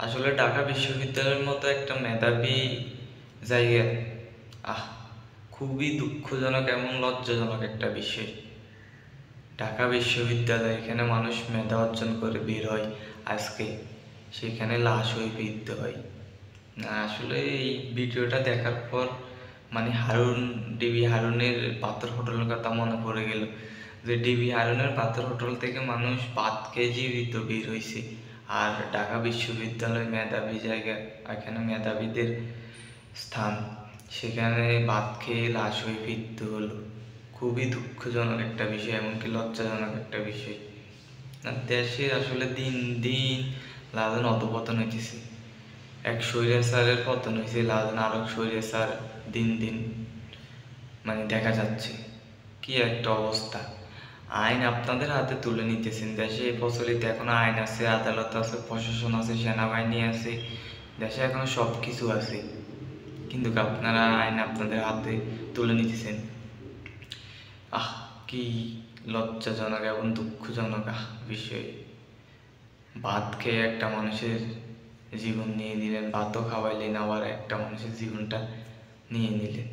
আসলে ঢাকা বিশ্ববিদ্যালয়ের মতো একটা মেধাবী জায়গা আহ খুবই দুঃখজনক এবং লজ্জাজনক একটা বিষয়। ঢাকা বিশ্ববিদ্যালয়, এখানে মানুষ মেধা অর্জন করে বের হয়, আজকে সেখানে লাশ হয়ে ফিরতে হয়। আসলে এই ভিডিওটা দেখার পর মানে ডিবি হারুনের পাথর হোটেলের কথা মনে পড়ে গেল, যে ডিবি হারুনের পাথর হোটেল থেকে মানুষ ভাত খেয়ে জীবিত বের হয়েছে, আর ঢাকা বিশ্ববিদ্যালয় মেধাবী জায়গা, এখানে মেধাবীদের স্থান, সেখানে ভাত খেয়ে লাশ হয়ে ফিরতে হলো। খুবই দুঃখজনক একটা বিষয়, এমনকি লজ্জাজনক একটা বিষয়। আর দেশে আসলে দিন দিন লালন অধঃপতন হইতেছে। এক স্বৈরাচারের পতন হয়েছে, লালন আরো স্বৈরাচার দিন দিন মানে দেখা যাচ্ছে। কি একটা অবস্থা! আইন আপনাদের হাতে তুলে নিতেছেন। দেশে প্রচলিত এখন আইন আছে, আদালত আছে, প্রশাসন আছে, সেনাবাহিনী আছে, দেশে এখনো সব কিছু আছে, কিন্তু আপনারা আইন আপনাদের হাতে তুলে নিতেছেন। কি লজ্জাজনক এবং দুঃখজনক বিষয়। ভাত খেয়ে একটা মানুষের জীবন নিয়ে নিলেন, ভাতও খাওয়াইলেন, আবার একটা মানুষের জীবনটা নিয়ে নিলেন।